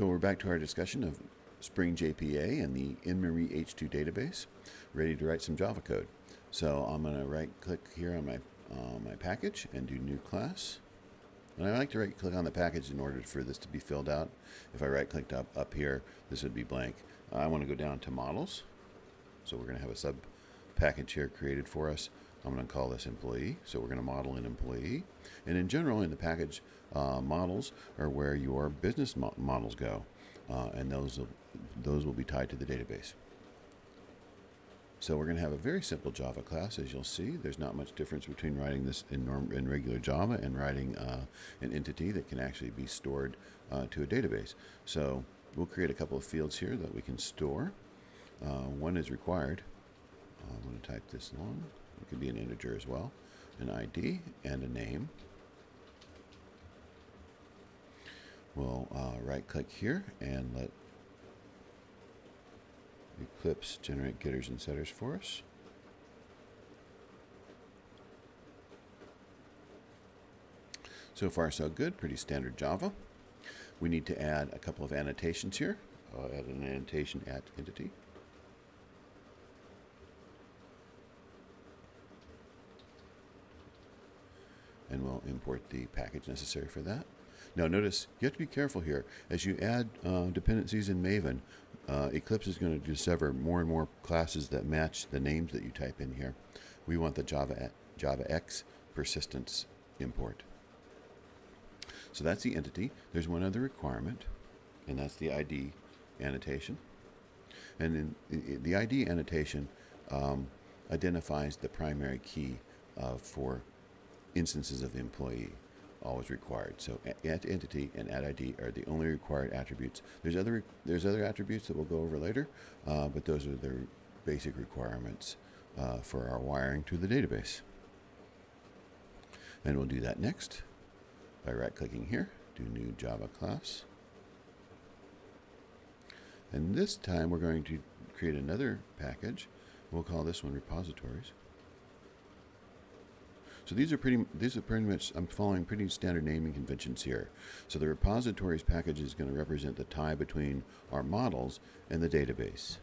So we're back to our discussion of Spring JPA and the in-memory H2 database, ready to write some Java code. So I'm going to right-click here on my package and do New Class. And I like to right-click on the package in order for this to be filled out. If I right-clicked up here, this would be blank. I want to go down to Models. So we're going to have a sub-package here created for us. I'm going to call this Employee. So we're going to model an employee. And in general, in the package, models are where your business models go. And those will be tied to the database. So we're going to have a very simple Java class, as you'll see. There's not much difference between writing this in regular Java and writing an entity that can actually be stored to a database. So we'll create a couple of fields here that we can store. One is required. I'm going to type this long. It could be an integer as well. An ID and a name. We'll right-click here and let Eclipse generate getters and setters for us. So far, so good. Pretty standard Java. We need to add a couple of annotations here. I'll add an annotation at entity. And we'll import the package necessary for that. Now notice, you have to be careful here. As you add dependencies in Maven, Eclipse is going to discover more and more classes that match the names that you type in here. We want the JavaX persistence import. So that's the entity. There's one other requirement, and that's the ID annotation. And in the ID annotation identifies the primary key for instances of the employee. Always required. So at entity and at ID are the only required attributes. There's other attributes that we'll go over later, but those are the basic requirements for our wiring to the database. And we'll do that next by right-clicking here, do New Java Class. And this time we're going to create another package. We'll call this one Repositories. So these are pretty much, I'm following pretty standard naming conventions here. So the repositories package is going to represent the tie between our models and the database.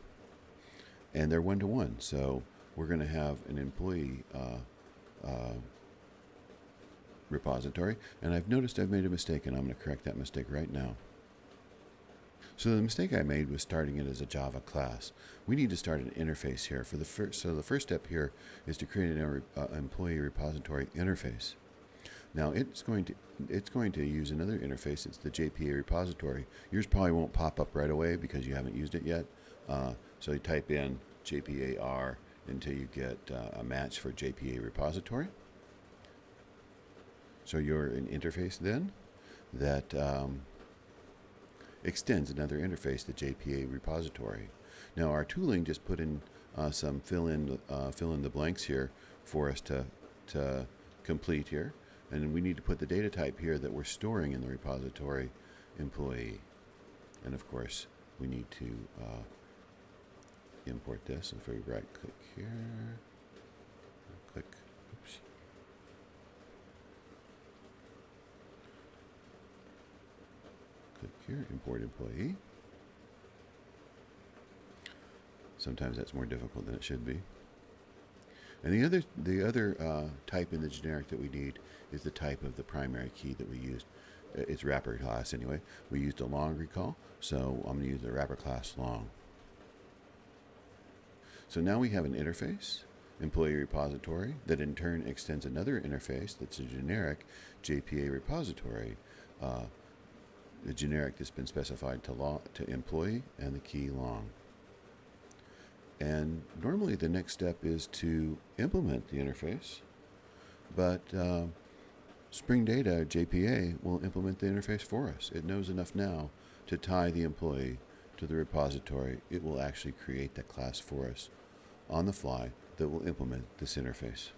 And they're one-to-one. So we're going to have an employee repository. And I've noticed I've made a mistake, and I'm going to correct that mistake right now. So the mistake I made was starting it as a Java class. We need to start an interface here. So the first step here is to create an employee repository interface. Now it's going to use another interface. It's the JPA repository. Yours probably won't pop up right away because you haven't used it yet. So you type in JPAR until you get a match for JPA repository. So you're an interface then that extends another interface, the JPA repository. Now our tooling just put in some fill in the blanks here for us to complete here, and we need to put the data type here that we're storing in the repository employee. And of course we need to import this. If we right click here, click, oops. Click here, import employee. Sometimes that's more difficult than it should be. And the other type in the generic that we need is the type of the primary key that we used. It's wrapper class anyway. We used a long recall, so I'm going to use the wrapper class long. So now we have an interface, employee repository, that in turn extends another interface that's a generic JPA repository. The generic that's been specified to employee and the key long. And normally the next step is to implement the interface, but Spring Data JPA will implement the interface for us. It knows enough now to tie the employee to the repository. It will actually create that class for us on the fly that will implement this interface.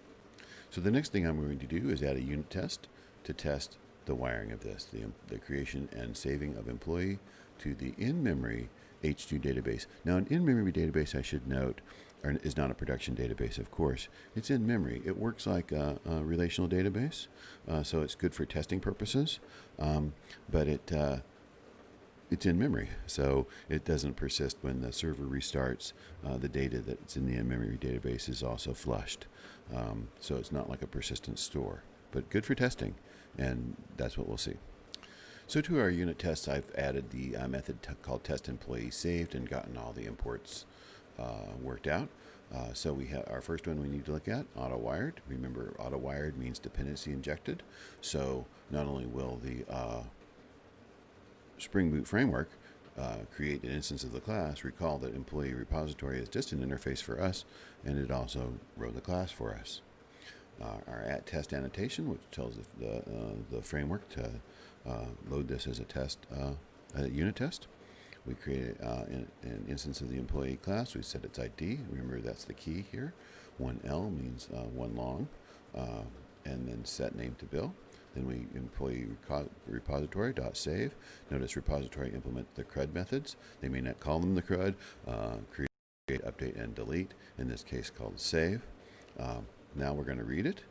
So the next thing I'm going to do is add a unit test to test the wiring of this, the creation and saving of employee to the in-memory H2 database. Now an in-memory database, I should note, is not a production database, of course. It's in memory. It works like a relational database, so it's good for testing purposes, but it's in memory, so it doesn't persist when the server restarts. The data that's in the in-memory database is also flushed, so it's not like a persistent store, but good for testing, and that's what we'll see. So to our unit tests, I've added the method called test employee saved and gotten all the imports worked out. So we have our first one we need to look at, auto-wired. Remember, auto-wired means dependency injected. So not only will the Spring Boot framework create an instance of the class, recall that employee repository is just an interface for us, and it also wrote the class for us. Our @test annotation, which tells the framework to load this as a unit test. We create an instance of the employee class. We set its ID. Remember, that's the key here. 1L means one long, and then set name to Bill. Then we employee repository.save. Notice repository implement the CRUD methods. They may not call them the CRUD. Create, update, and delete. In this case, called save. Now we're going to read it.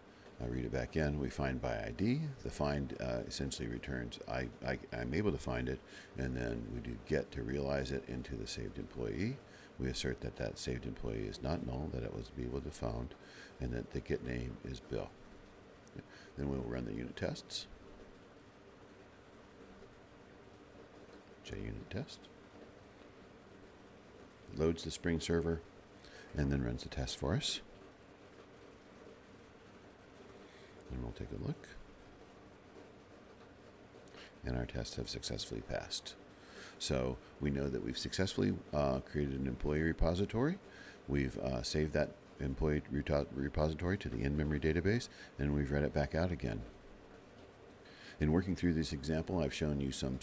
Read it back in. We find by ID. The find essentially returns I'm able to find it, and then we do get to realize it into the saved employee. We assert that that saved employee is not null, that it was able to found, and that the get name is Bill. Then we'll run the unit tests. JUnit test. Loads the Spring server, and then runs the test for us. And we'll take a look. And our tests have successfully passed. So we know that we've successfully created an employee repository. We've saved that employee repository to the in-memory database, and we've read it back out again. In working through this example, I've shown you some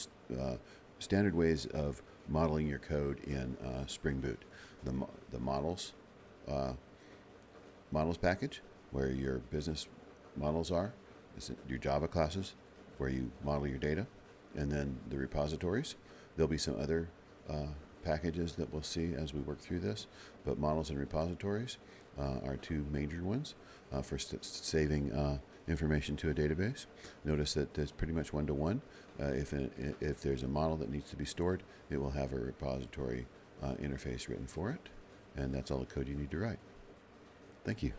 standard ways of modeling your code in Spring Boot. The models package, where your business models are, your Java classes, where you model your data, and then the repositories. There'll be some other packages that we'll see as we work through this, but models and repositories are two major ones for saving information to a database. Notice that there's pretty much one-to-one. If there's a model that needs to be stored, it will have a repository interface written for it, and that's all the code you need to write. Thank you.